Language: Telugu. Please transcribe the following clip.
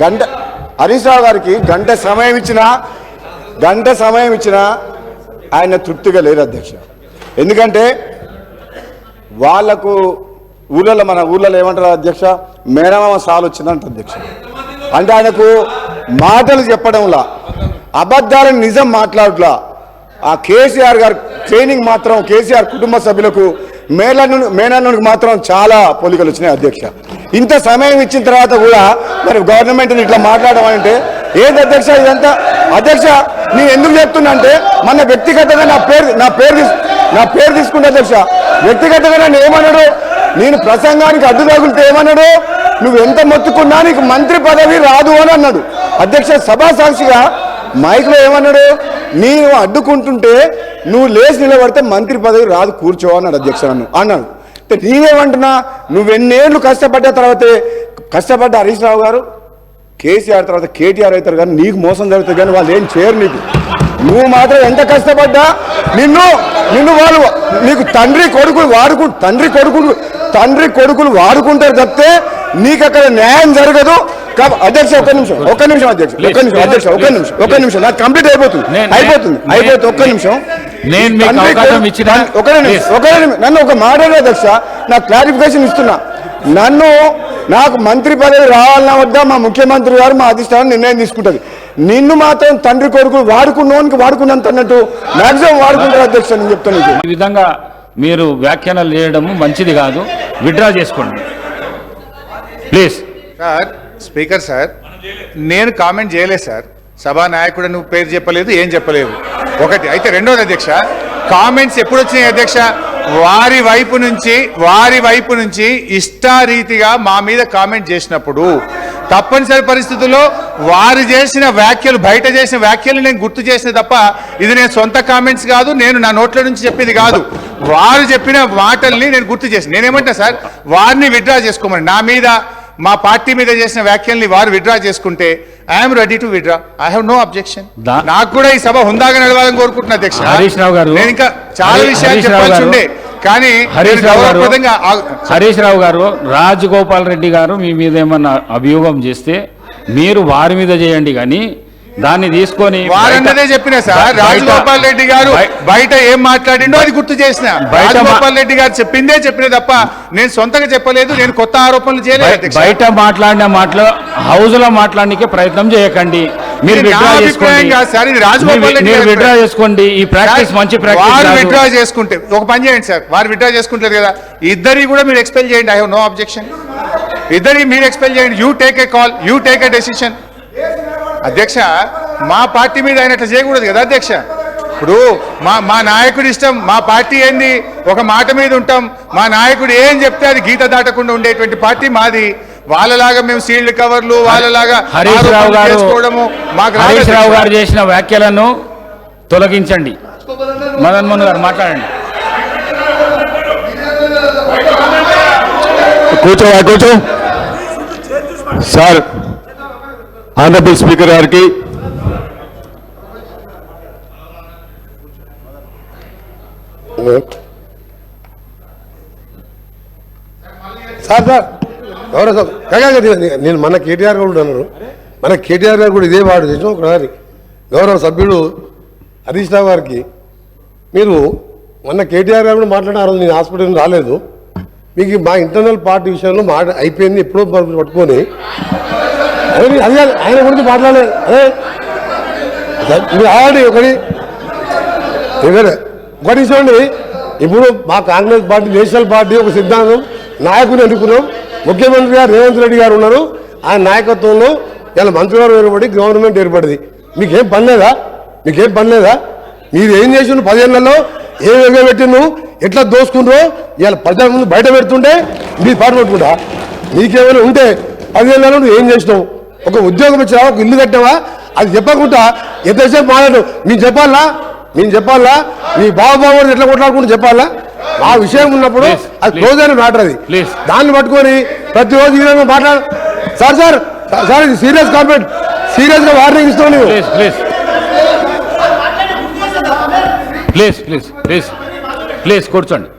గంట హరీష్ రావు గారికి గంట సమయం ఇచ్చినా ఆయన తృప్తిగా లేరు అధ్యక్ష. ఎందుకంటే వాళ్లకు మన ఊళ్ళలో ఏమంటారు అధ్యక్ష, మేనమామ సాలు వచ్చిందంట అధ్యక్ష. అంటే ఆయనకు మాటలు చెప్పడంలా, అబద్ధాలను నిజం మాట్లాడట్లా. ఆ కేసీఆర్ గారు ట్రైనింగ్ మాత్రం కేసీఆర్ కుటుంబ సభ్యులకు మేనన్నుడికి మాత్రం చాలా పోలికలు వచ్చినాయి అధ్యక్ష. ఇంత సమయం ఇచ్చిన తర్వాత కూడా మరి గవర్నమెంట్ని ఇట్లా మాట్లాడమంటే ఏంటి అధ్యక్ష ఇదంతా? అధ్యక్ష నేను ఎందుకు చెప్తున్నా అంటే మన వ్యక్తిగతంగా నా పేరు తీసుకుంటే అధ్యక్ష, వ్యక్తిగతంగా నన్ను ఏమన్నాడు, నేను ప్రసంగానికి అడ్డు తగులితే ఏమన్నాడు, నువ్వు ఎంత మొత్తుకున్నా నీకు మంత్రి పదవి రాదు అని అన్నాడు అధ్యక్ష. సభా సాక్షిగా మైక్లో ఏమన్నాడు, నేను అడ్డుకుంటుంటే నువ్వు లేచి నిలబడితే మంత్రి పదవి రాదు, కూర్చో అన్నాడు అధ్యక్ష. నన్ను అన్నాడు. నేనేమంటున్నా, నువ్వెన్నేళ్ళు కష్టపడ్డ హరీష్ రావు గారు కేసీఆర్ తర్వాత కేటీఆర్ అవుతారు, కానీ నీకు మోసం జరుగుతుంది, కానీ వాళ్ళు ఏం చేయరు నీకు. నువ్వు మాత్రం ఎంత కష్టపడ్డా నిన్ను వాళ్ళు నీకు తండ్రి కొడుకులు వాడుకుంటారు తప్పితే నీకు అక్కడ న్యాయం జరగదు. అధ్యక్ష ఒక్క నిమిషం నాకు కంప్లీట్ అయిపోతుంది. ఒక్క నిమిషం నన్ను ఒక మాట అధ్యక్ష, నాకు క్లారిఫికేషన్ ఇస్తున్నా. నాకు మంత్రి పదవి రావాలన్నా వద్దా మా ముఖ్యమంత్రి గారు మా అధిష్టానం నిర్ణయం తీసుకుంటుంది. నిన్ను మాత్రం తండ్రి కొడుకులు వాడుకున్నంత అన్నట్టు మాక్సిమం వాడుకుంటారు అధ్యక్ష. నేను చెప్తాను ఈ విధంగా మీరు వ్యాఖ్యానాలు చేయడం మంచిది కాదు, విత్డ్రా చేసుకోండి ప్లీజ్. సార్ స్పీకర్ సార్, నేను కామెంట్ చేయలేదు సార్. సభా నాయకుడు నువ్వు పేరు చెప్పలేదు, ఏం చెప్పలేదు ఒకటి. అయితే రెండోది అధ్యక్ష, కామెంట్స్ ఎప్పుడు వచ్చినాయి అధ్యక్ష? వారి వైపు నుంచి ఇష్టారీతిగా మా మీద కామెంట్ చేసినప్పుడు తప్పనిసరి పరిస్థితుల్లో వారు చేసిన వ్యాఖ్యలు, బయట చేసిన వ్యాఖ్యలు నేను గుర్తు చేసిన తప్ప ఇది నేను సొంత కామెంట్స్ కాదు, నేను నా నోట్ల నుంచి చెప్పింది కాదు. వారు చెప్పిన మాటల్ని నేను గుర్తు చేసిన. నేనేమంటున్నా సార్, వారిని విత్డ్రా చేసుకోమని, నా మీద మా పార్టీ మీద చేసిన వ్యాఖ్యల్ని వారు విత్డ్రా చేసుకుంటే I'm ready to withdraw. I have no objection. నాకు కూడా ఈ సభ హుందాగా నడవాలని కోరుకుంటున్నా అధ్యక్ష. హరీష్ రావు గారు, నేను ఇంకా చాలా విషయాలు చెప్పాల్సి ఉండే, కానీ హరీష్ రావు గారు రాజగోపాల్ రెడ్డి గారు మీ మీద ఏమన్నా అభియోగం చేస్తే మీరు వారి మీద చేయండి, కానీ దాన్ని తీసుకొని వారన్నదే చెప్పిన సార్. రాజగోపాల్ రెడ్డి గారు బయట ఏం మాట్లాడిండో అది గుర్తు చేసిన. రాజగోపాల్ రెడ్డి గారు చెప్పిందే చెప్పిన తప్ప నేను సొంతంగా చెప్పలేదు, నేను కొత్త ఆరోపణలు చేయలేదు. బయట మాట్లాడిన మాటలు హౌస్ లో మాట్లాడడానికి ప్రయత్నం చేయకండి. మీరు విత్డ్రా చేసుకోండి. ఈ ప్రాక్టీస్ మంచి ప్రాక్టీస్. వారు విత్డ్రా చేసుకుంటే ఒక పని చేయండి సార్, వారు విత్డ్రా చేసుకుంటారు కదా, ఇద్దరి కూడా మీరు ఎక్స్పెల్ చేయండి. I have no objection. ఇద్దరి మీరు ఎక్స్పెల్ చేయండి. You take a call, you take a decision. అధ్యక్ష, మా పార్టీ మీద ఆయన అట్లా చేయకూడదు కదా అధ్యక్ష. ఇప్పుడు మా నాయకుడి ఇష్టం, మా పార్టీ ఏంది, ఒక మాట మీద ఉంటాం. మా నాయకుడు ఏం చెప్తే అది గీత దాటకుండా ఉండేటువంటి పార్టీ మాది. వాళ్ళలాగా మేము సీల్డ్ కవర్లు, వాళ్ళలాగా హరీష్ రావు గారు చేసిన వ్యాఖ్యలను తొలగించండి. మదన్ మోహన్ గారు మాట్లాడండి. కూర్చో సార్. ఆనరబుల్ స్పీకర్ గారికి, సార్ నేను మన కేటీఆర్ గారు అన్నారు, మన కేటీఆర్ గారు కూడా ఇదే వాడు చేసిన ఒకసారి గౌరవ సభ్యుడు హరీష్ రావు గారికి, మీరు మొన్న కేటీఆర్ గారు కూడా మాట్లాడినారు, నేను హాస్పిటల్ రాలేదు, మీకు మా ఇంటర్నల్ పార్టీ విషయంలో అయిపోయింది ఎప్పుడో పట్టుకొని అదే ఆయన గురించి మాట్లాడలేదు. అదే మీరు ఆల్రెడీ ఒకటి చూడండి. ఇప్పుడు మా కాంగ్రెస్ పార్టీ, నేషనల్ పార్టీ ఒక సిద్ధాంతం, నాయకుని ఎన్నుకున్నాం. ముఖ్యమంత్రి గారు రేవంత్ రెడ్డి గారు ఉన్నారు, ఆయన నాయకత్వంలో ఇలా మంత్రివర్గం ఏర్పడి గవర్నమెంట్ ఏర్పడింది. మీకేం పని లేదా? మీరు ఏం చేసిండ్రు 10 ఏళ్లలో? ఏ విధంగా పెట్టిండ్రు, ఎట్లా దోసుకుండ్రో ఇవాళ ప్రజల ముందు బయట పెడుతుంటే మీరు పాటు పెట్టుకుంటా. మీకేమైనా ఉంటే 10 ఏళ్లలో నువ్వు ఏం చేసినావు? ఒక ఉద్యోగం ఇచ్చినా, ఒక ఇల్లు కట్టావా? అది చెప్పకుండా ఎంతసేపు మాట్లాడు. మేము చెప్పాలా? మీ బాబు ఎట్లా కొట్లాడుకుంటూ చెప్పాలా? ఆ విషయం ఉన్నప్పుడు అది క్లోజ్ అయిన మ్యాటర్. అది దాన్ని పట్టుకొని ప్రతిరోజు ఈ విధంగా మాట్లాడు. సార్ ఇది సీరియస్ కామెంట్, సీరియస్ గా వార్నింగ్ ఇస్తాను. ప్లీజ్ కూర్చోండి.